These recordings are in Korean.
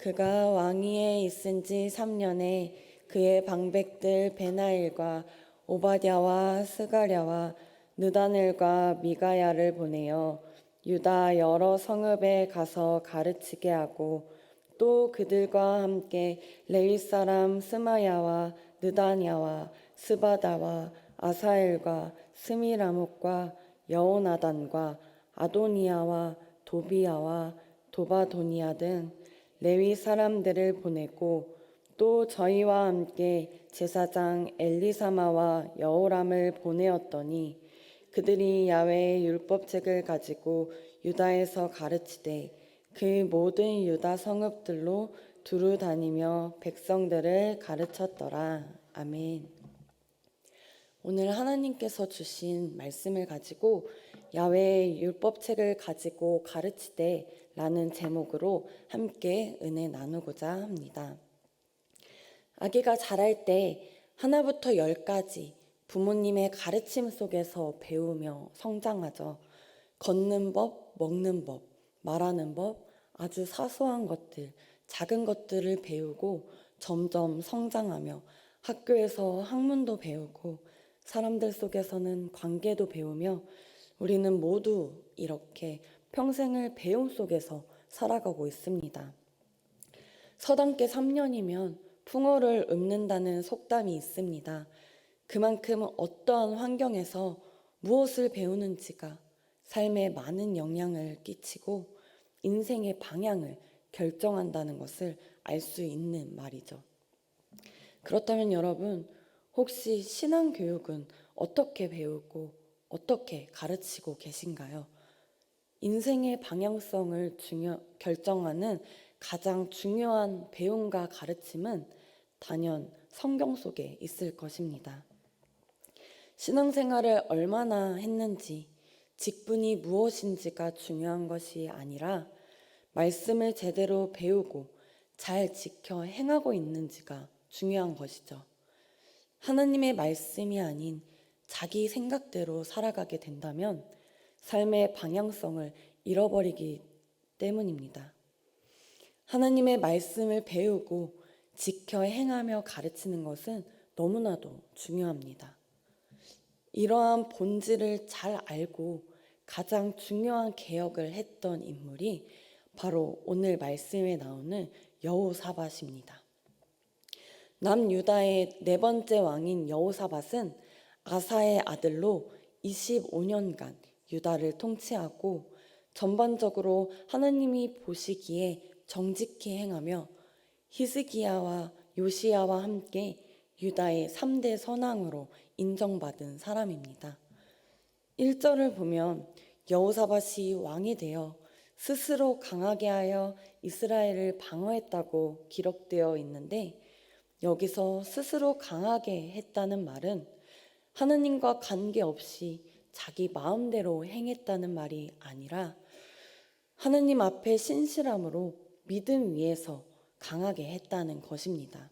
그가 왕위에 있은 지 3년에 그의 방백들 베나일과 오바댜와 스가랴와 느다넬과 미가야를 보내어 유다 여러 성읍에 가서 가르치게 하고 또 그들과 함께 레위 사람 스마야와 느다냐와 스바다와 아사엘과 스미라목과 여호나단과 아도니아와 도비야와 도바도니아 등 레위 사람들을 보내고 또 저희와 함께 제사장 엘리사마와 여호람을 보내었더니 그들이 야훼의 율법책을 가지고 유다에서 가르치되 그 모든 유다 성읍들로 두루 다니며 백성들을 가르쳤더라. 아멘. 오늘 하나님께서 주신 말씀을 가지고 야훼의 율법책을 가지고 가르치되 라는 제목으로 함께 은혜 나누고자 합니다. 아기가 자랄 때 하나부터 10까지 부모님의 가르침 속에서 배우며 성장하죠. 걷는 법, 먹는 법, 말하는 법, 아주 사소한 것들, 작은 것들을 배우고 점점 성장하며 학교에서 학문도 배우고 사람들 속에서는 관계도 배우며 우리는 모두 이렇게 평생을 배움 속에서 살아가고 있습니다. 서당계 3년이면 풍어를 읊는다는 속담이 있습니다. 그만큼 어떠한 환경에서 무엇을 배우는지가 삶에 많은 영향을 끼치고 인생의 방향을 결정한다는 것을 알 수 있는 말이죠. 그렇다면 여러분, 혹시 신앙교육은 어떻게 배우고 어떻게 가르치고 계신가요? 인생의 방향성을 결정하는 가장 중요한 배움과 가르침은 단연 성경 속에 있을 것입니다. 신앙생활을 얼마나 했는지, 직분이 무엇인지가 중요한 것이 아니라 말씀을 제대로 배우고 잘 지켜 행하고 있는지가 중요한 것이죠. 하나님의 말씀이 아닌 자기 생각대로 살아가게 된다면 삶의 방향성을 잃어버리기 때문입니다. 하나님의 말씀을 배우고 지켜 행하며 가르치는 것은 너무나도 중요합니다. 이러한 본질을 잘 알고 가장 중요한 개혁을 했던 인물이 바로 오늘 말씀에 나오는 여호사밧입니다. 남유다의 4번째 왕인 여호사밧은 아사의 아들로 25년간 유다를 통치하고 전반적으로 하나님이 보시기에 정직히 행하며 히스기야와 요시야와 함께 유다의 3대 선왕으로 인정받은 사람입니다. 1절을 보면 여호사밧이 왕이 되어 스스로 강하게 하여 이스라엘을 방어했다고 기록되어 있는데 여기서 스스로 강하게 했다는 말은 하느님과 관계없이 자기 마음대로 행했다는 말이 아니라 하느님 앞에 신실함으로 믿음 위에서 강하게 했다는 것입니다.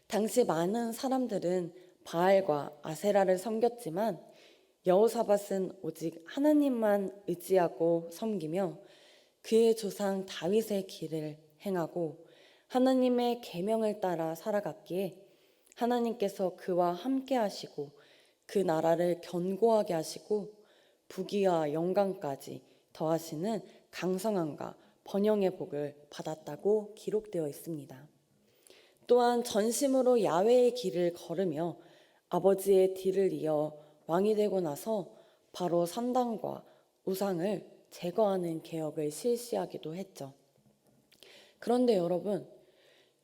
당시 많은 사람들은 바알과 아세라를 섬겼지만 여호사밧은 오직 하나님만 의지하고 섬기며 그의 조상 다윗의 길을 행하고 하나님의 계명을 따라 살아갔기에 하나님께서 그와 함께 하시고 그 나라를 견고하게 하시고 부귀와 영광까지 더하시는 강성함과 번영의 복을 받았다고 기록되어 있습니다. 또한 전심으로 야훼의 길을 걸으며 아버지의 뒤를 이어 왕이 되고 나서 바로 산당과 우상을 제거하는 개혁을 실시하기도 했죠. 그런데 여러분,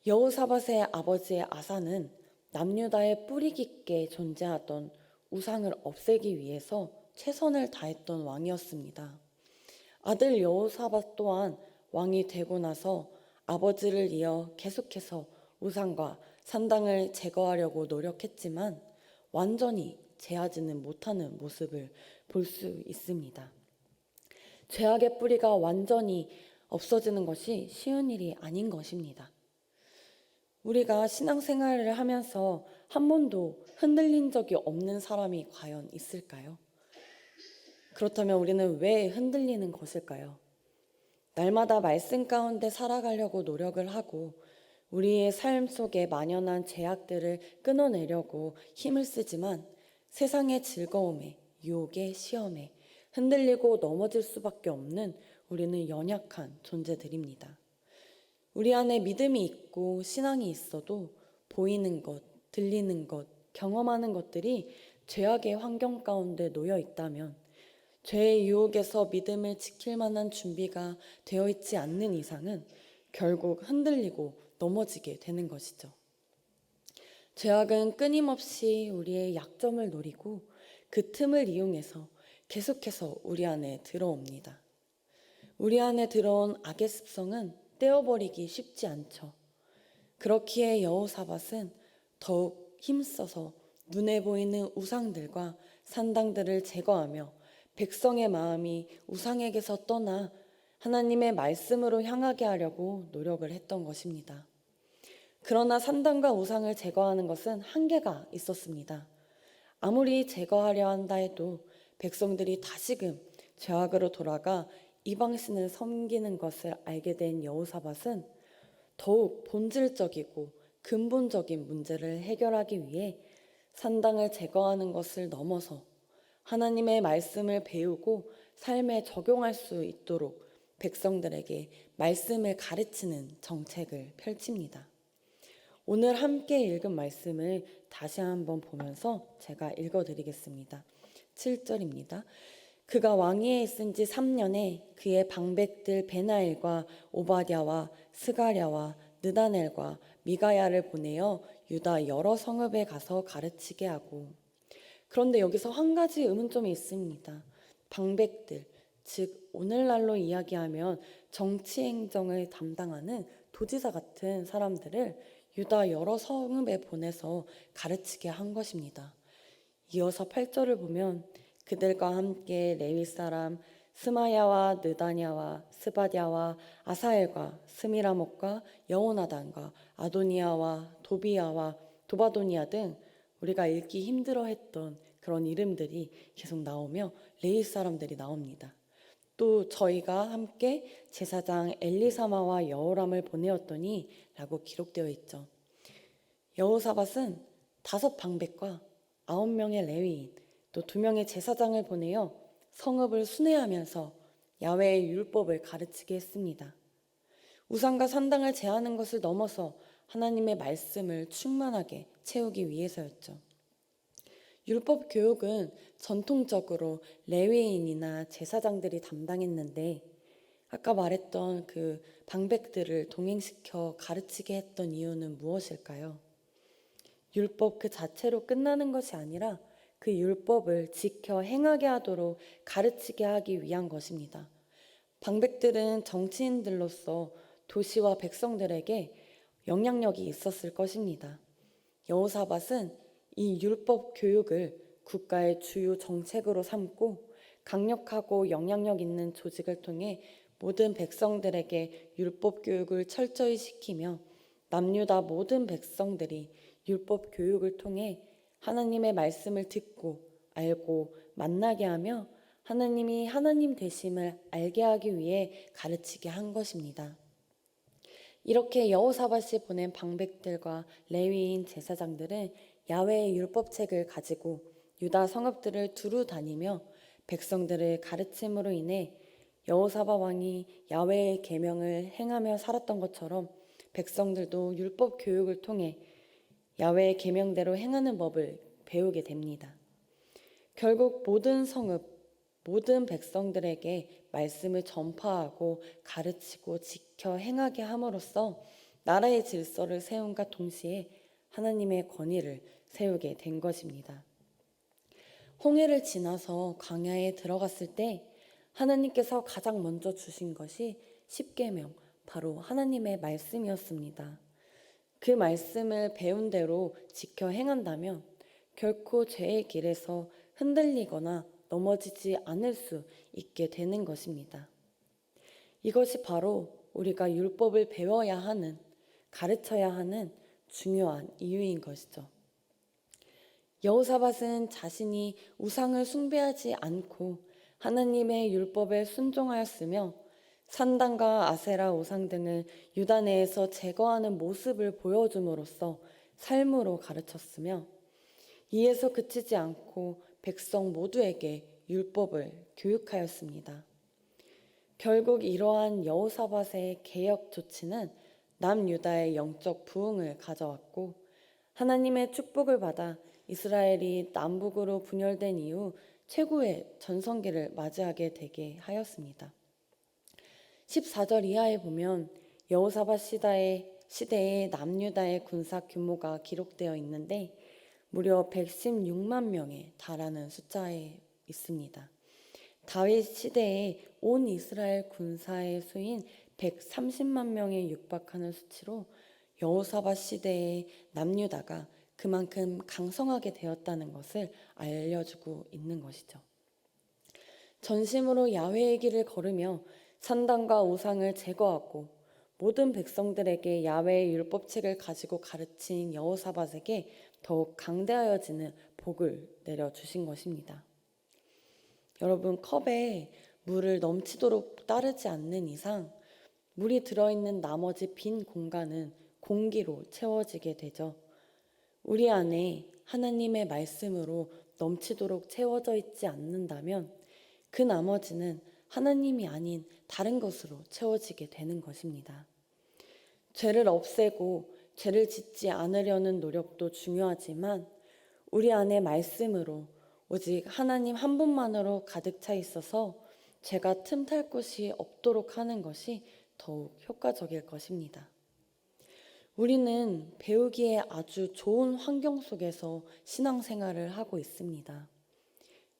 여호사밧의 아버지의 아사는 남유다에 뿌리 깊게 존재하던 우상을 없애기 위해서 최선을 다했던 왕이었습니다. 아들 여호사밧 또한 왕이 되고 나서 아버지를 이어 계속해서 우상과 산당을 제거하려고 노력했지만 완전히 제하지는 못하는 모습을 볼 수 있습니다. 죄악의 뿌리가 완전히 없어지는 것이 쉬운 일이 아닌 것입니다. 우리가 신앙생활을 하면서 한 번도 흔들린 적이 없는 사람이 과연 있을까요? 그렇다면 우리는 왜 흔들리는 것일까요? 날마다 말씀 가운데 살아가려고 노력을 하고 우리의 삶 속에 만연한 죄악들을 끊어내려고 힘을 쓰지만 세상의 즐거움에, 유혹에, 시험에 흔들리고 넘어질 수밖에 없는 우리는 연약한 존재들입니다. 우리 안에 믿음이 있고 신앙이 있어도 보이는 것, 들리는 것, 경험하는 것들이 죄악의 환경 가운데 놓여 있다면 죄의 유혹에서 믿음을 지킬 만한 준비가 되어 있지 않는 이상은 결국 흔들리고 넘어지게 되는 것이죠. 죄악은 끊임없이 우리의 약점을 노리고 그 틈을 이용해서 계속해서 우리 안에 들어옵니다. 우리 안에 들어온 악의 습성은 떼어버리기 쉽지 않죠. 그렇기에 여호사밧은 더욱 힘써서 눈에 보이는 우상들과 산당들을 제거하며 백성의 마음이 우상에게서 떠나 하나님의 말씀으로 향하게 하려고 노력을 했던 것입니다. 그러나 산당과 우상을 제거하는 것은 한계가 있었습니다. 아무리 제거하려 한다 해도 백성들이 다시금 죄악으로 돌아가 이방신을 섬기는 것을 알게 된 여호사밧은 더욱 본질적이고 근본적인 문제를 해결하기 위해 산당을 제거하는 것을 넘어서 하나님의 말씀을 배우고 삶에 적용할 수 있도록 백성들에게 말씀을 가르치는 정책을 펼칩니다. 오늘 함께 읽은 말씀을 다시 한번 보면서 제가 읽어드리겠습니다. 7절입니다. 그가 왕위에 있은 지 3년에 그의 방백들 베나엘과 오바댜와 스가랴와 느다넬과 미가야를 보내어 유다 여러 성읍에 가서 가르치게 하고. 그런데 여기서 한 가지 의문점이 있습니다. 방백들, 즉 오늘날로 이야기하면 정치 행정을 담당하는 도지사 같은 사람들을 유다 여러 성읍에 보내서 가르치게 한 것입니다. 이어서 8절을 보면 그들과 함께 레위 사람 스마야와 느다냐와 스바랴와 아사엘과 스미라못과 여호나단과 아도니아와 도비야와 도바도니아 등 우리가 읽기 힘들어했던 그런 이름들이 계속 나오며 레위 사람들이 나옵니다. 또 저희가 함께 제사장 엘리사마와 여호람을 보내었더니 라고 기록되어 있죠. 여호사밧은 5방백과 9명의 레위인 또 2명의 제사장을 보내어 성읍을 순회하면서 야훼의 율법을 가르치게 했습니다. 우상과 산당을 제하는 것을 넘어서 하나님의 말씀을 충만하게 채우기 위해서였죠. 율법 교육은 전통적으로 레위인이나 제사장들이 담당했는데 아까 말했던 그 방백들을 동행시켜 가르치게 했던 이유는 무엇일까요? 율법 그 자체로 끝나는 것이 아니라 그 율법을 지켜 행하게 하도록 가르치게 하기 위한 것입니다. 방백들은 정치인들로서 도시와 백성들에게 영향력이 있었을 것입니다. 여호사밧은 이 율법 교육을 국가의 주요 정책으로 삼고 강력하고 영향력 있는 조직을 통해 모든 백성들에게 율법 교육을 철저히 시키며 남유다 모든 백성들이 율법 교육을 통해 하나님의 말씀을 듣고 알고 만나게 하며 하나님이 하나님 되심을 알게 하기 위해 가르치게 한 것입니다. 이렇게 여호사밧이 보낸 방백들과 레위인 제사장들은 야훼의 율법책을 가지고 유다 성읍들을 두루 다니며 백성들을 가르침으로 인해 여호사밧 왕이 야훼의 계명을 행하며 살았던 것처럼 백성들도 율법 교육을 통해 야훼의 계명대로 행하는 법을 배우게 됩니다. 결국 모든 성읍, 모든 백성들에게 말씀을 전파하고 가르치고 지켜 행하게 함으로써 나라의 질서를 세움과 동시에 하나님의 권위를 세우게 된 것입니다. 홍해를 지나서 광야에 들어갔을 때 하나님께서 가장 먼저 주신 것이 십계명, 바로 하나님의 말씀이었습니다. 그 말씀을 배운 대로 지켜 행한다면 결코 죄의 길에서 흔들리거나 넘어지지 않을 수 있게 되는 것입니다. 이것이 바로 우리가 율법을 배워야 하는, 가르쳐야 하는 중요한 이유인 것이죠. 여호사밧은 자신이 우상을 숭배하지 않고 하나님의 율법에 순종하였으며 산당과 아세라 우상 등을 유다 내에서 제거하는 모습을 보여줌으로써 삶으로 가르쳤으며 이에서 그치지 않고 백성 모두에게 율법을 교육하였습니다. 결국 이러한 여호사밧의 개혁 조치는 남유다의 영적 부흥을 가져왔고 하나님의 축복을 받아 이스라엘이 남북으로 분열된 이후 최고의 전성기를 맞이하게 되게 하였습니다. 14절 이하에 보면 여호사밧 시대의 남유다의 군사 규모가 기록되어 있는데 무려 116만 명에 달하는 숫자에 있습니다. 다윗 시대에 온 이스라엘 군사의 수인 130만 명에 육박하는 수치로 여호사밧 시대의 남유다가 그만큼 강성하게 되었다는 것을 알려주고 있는 것이죠. 전심으로 야훼의 길을 걸으며 산당과 우상을 제거하고 모든 백성들에게 야훼의 율법책을 가지고 가르친 여호사밧에게 더욱 강대하여지는 복을 내려주신 것입니다. 여러분, 컵에 물을 넘치도록 따르지 않는 이상 물이 들어있는 나머지 빈 공간은 공기로 채워지게 되죠. 우리 안에 하나님의 말씀으로 넘치도록 채워져 있지 않는다면 그 나머지는 하나님이 아닌 다른 것으로 채워지게 되는 것입니다. 죄를 없애고 죄를 짓지 않으려는 노력도 중요하지만 우리 안에 말씀으로 오직 하나님 한 분만으로 가득 차 있어서 죄가 틈탈 곳이 없도록 하는 것이 더욱 효과적일 것입니다. 우리는 배우기에 아주 좋은 환경 속에서 신앙생활을 하고 있습니다.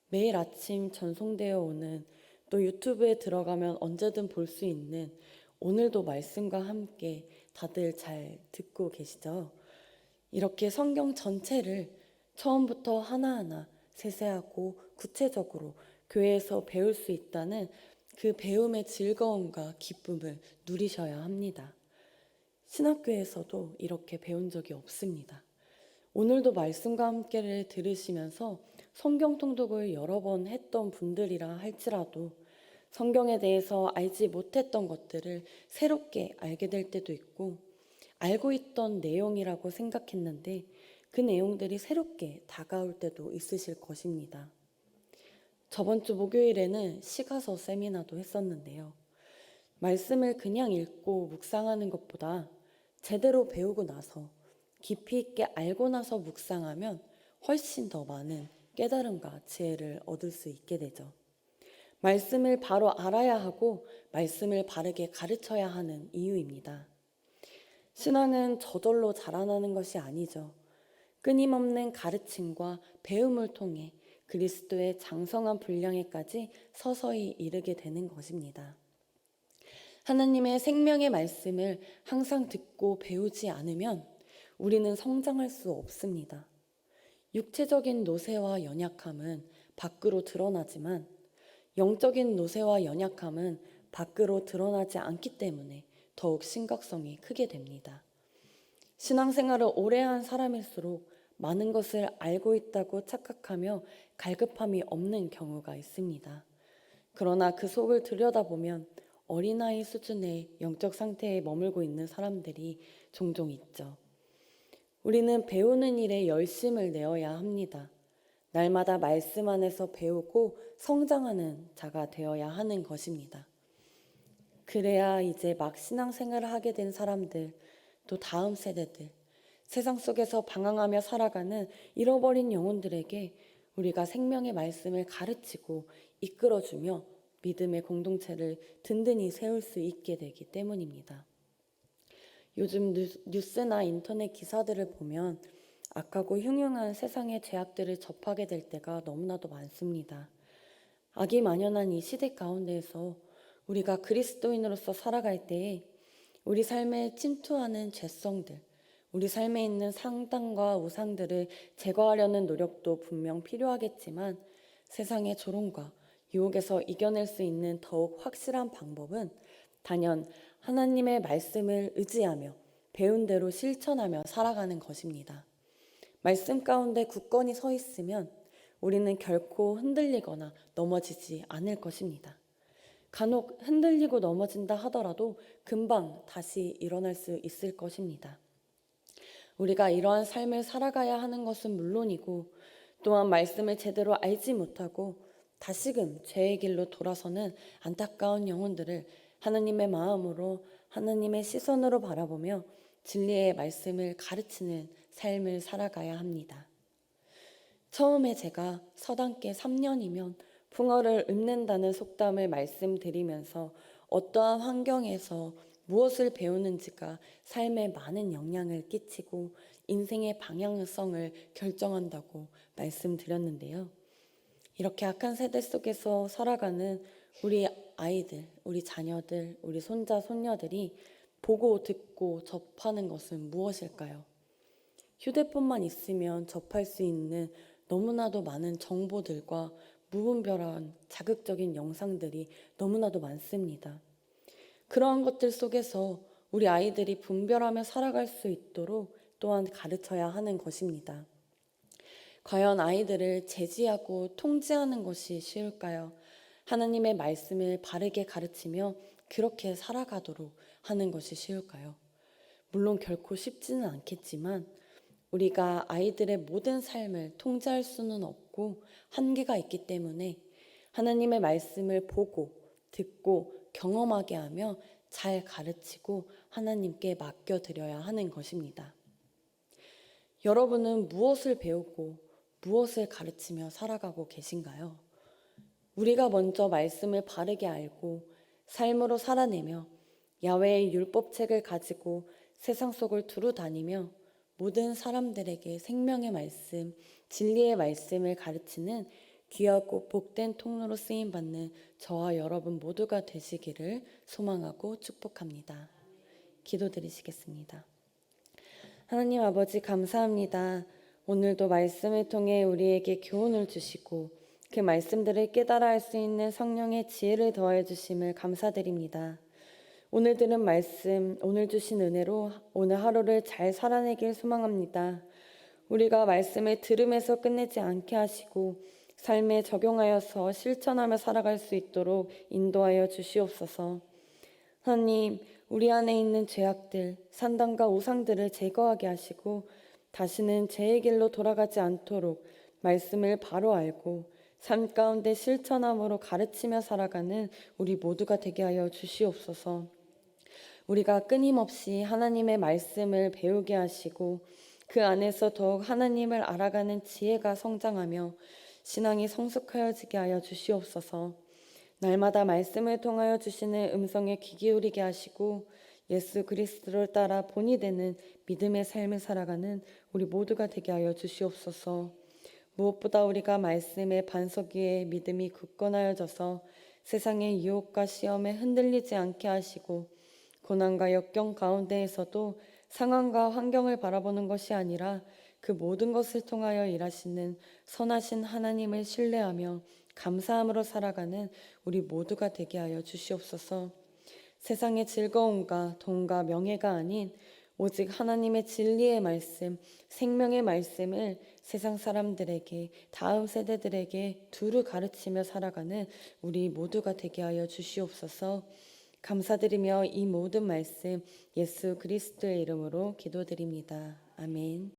매일 아침 전송되어 오는 또 유튜브에 들어가면 언제든 볼 수 있는 오늘도 말씀과 함께 다들 잘 듣고 계시죠? 이렇게 성경 전체를 처음부터 하나하나 세세하고 구체적으로 교회에서 배울 수 있다는 그 배움의 즐거움과 기쁨을 누리셔야 합니다. 신학교에서도 이렇게 배운 적이 없습니다. 오늘도 말씀과 함께를 들으시면서 성경 통독을 여러 번 했던 분들이라 할지라도 성경에 대해서 알지 못했던 것들을 새롭게 알게 될 때도 있고 알고 있던 내용이라고 생각했는데 그 내용들이 새롭게 다가올 때도 있으실 것입니다. 저번 주 목요일에는 시가서 세미나도 했었는데요. 말씀을 그냥 읽고 묵상하는 것보다 제대로 배우고 나서 깊이 있게 알고 나서 묵상하면 훨씬 더 많은 깨달음과 지혜를 얻을 수 있게 되죠. 말씀을 바로 알아야 하고 말씀을 바르게 가르쳐야 하는 이유입니다. 신앙은 저절로 자라나는 것이 아니죠. 끊임없는 가르침과 배움을 통해 그리스도의 장성한 분량에까지 서서히 이르게 되는 것입니다. 하나님의 생명의 말씀을 항상 듣고 배우지 않으면 우리는 성장할 수 없습니다. 육체적인 노쇠와 연약함은 밖으로 드러나지만 영적인 노쇠와 연약함은 밖으로 드러나지 않기 때문에 더욱 심각성이 크게 됩니다. 신앙생활을 오래 한 사람일수록 많은 것을 알고 있다고 착각하며 갈급함이 없는 경우가 있습니다. 그러나 그 속을 들여다보면 어린아이 수준의 영적 상태에 머물고 있는 사람들이 종종 있죠. 우리는 배우는 일에 열심을 내어야 합니다. 날마다 말씀 안에서 배우고 성장하는 자가 되어야 하는 것입니다. 그래야 이제 막 신앙생활을 하게 된 사람들, 또 다음 세대들, 세상 속에서 방황하며 살아가는 잃어버린 영혼들에게 우리가 생명의 말씀을 가르치고 이끌어주며 믿음의 공동체를 든든히 세울 수 있게 되기 때문입니다. 요즘 뉴스나 인터넷 기사들을 보면 악하고 흉흉한 세상의 죄악들을 접하게 될 때가 너무나도 많습니다. 악이 만연한 이 시대 가운데에서 우리가 그리스도인으로서 살아갈 때에 우리 삶에 침투하는 죄성들, 우리 삶에 있는 상당과 우상들을 제거하려는 노력도 분명 필요하겠지만 세상의 조롱과 유혹에서 이겨낼 수 있는 더욱 확실한 방법은 단연 하나님의 말씀을 의지하며 배운 대로 실천하며 살아가는 것입니다. 말씀 가운데 굳건히 서 있으면 우리는 결코 흔들리거나 넘어지지 않을 것입니다. 간혹 흔들리고 넘어진다 하더라도 금방 다시 일어날 수 있을 것입니다. 우리가 이러한 삶을 살아가야 하는 것은 물론이고 또한 말씀을 제대로 알지 못하고 다시금 죄의 길로 돌아서는 안타까운 영혼들을 하나님의 마음으로 하나님의 시선으로 바라보며 진리의 말씀을 가르치는 삶을 살아가야 합니다. 처음에 제가 서당계 3년이면 풍어를 읊는다는 속담을 말씀드리면서 어떠한 환경에서 무엇을 배우는지가 삶에 많은 영향을 끼치고 인생의 방향성을 결정한다고 말씀드렸는데요. 이렇게 악한 세대 속에서 살아가는 우리 아이들, 우리 자녀들, 우리 손자, 손녀들이 보고 듣고 접하는 것은 무엇일까요? 휴대폰만 있으면 접할 수 있는 너무나도 많은 정보들과 무분별한 자극적인 영상들이 너무나도 많습니다. 그러한 것들 속에서 우리 아이들이 분별하며 살아갈 수 있도록 또한 가르쳐야 하는 것입니다. 과연 아이들을 제지하고 통제하는 것이 쉬울까요? 하나님의 말씀을 바르게 가르치며 그렇게 살아가도록 하는 것이 쉬울까요? 물론 결코 쉽지는 않겠지만 우리가 아이들의 모든 삶을 통제할 수는 없고 한계가 있기 때문에 하나님의 말씀을 보고 듣고 경험하게 하며 잘 가르치고 하나님께 맡겨드려야 하는 것입니다. 여러분은 무엇을 배우고 무엇을 가르치며 살아가고 계신가요? 우리가 먼저 말씀을 바르게 알고 삶으로 살아내며 야훼의 율법책을 가지고 세상 속을 두루 다니며 모든 사람들에게 생명의 말씀, 진리의 말씀을 가르치는 귀하고 복된 통로로 쓰임받는 저와 여러분 모두가 되시기를 소망하고 축복합니다. 기도드리시겠습니다. 하나님 아버지 감사합니다. 오늘도 말씀을 통해 우리에게 교훈을 주시고 그 말씀들을 깨달아 할 수 있는 성령의 지혜를 더해 주심을 감사드립니다. 오늘 들은 말씀, 오늘 주신 은혜로 오늘 하루를 잘 살아내길 소망합니다. 우리가 말씀을 들음에서 끝내지 않게 하시고 삶에 적용하여서 실천하며 살아갈 수 있도록 인도하여 주시옵소서. 하나님, 우리 안에 있는 죄악들, 산당과 우상들을 제거하게 하시고 다시는 죄의 길로 돌아가지 않도록 말씀을 바로 알고 삶 가운데 실천함으로 가르치며 살아가는 우리 모두가 되게 하여 주시옵소서. 우리가 끊임없이 하나님의 말씀을 배우게 하시고 그 안에서 더욱 하나님을 알아가는 지혜가 성장하며 신앙이 성숙하여지게 하여 주시옵소서. 날마다 말씀을 통하여 주시는 음성에 귀 기울이게 하시고 예수 그리스도를 따라 본이 되는 믿음의 삶을 살아가는 우리 모두가 되게 하여 주시옵소서. 무엇보다 우리가 말씀의 반석 위에 믿음이 굳건하여져서 세상의 유혹과 시험에 흔들리지 않게 하시고 고난과 역경 가운데에서도 상황과 환경을 바라보는 것이 아니라 그 모든 것을 통하여 일하시는 선하신 하나님을 신뢰하며 감사함으로 살아가는 우리 모두가 되게 하여 주시옵소서. 세상의 즐거움과 돈과 명예가 아닌 오직 하나님의 진리의 말씀, 생명의 말씀을 세상 사람들에게, 다음 세대들에게 두루 가르치며 살아가는 우리 모두가 되게 하여 주시옵소서. 감사드리며 이 모든 말씀 예수 그리스도의 이름으로 기도드립니다. 아멘.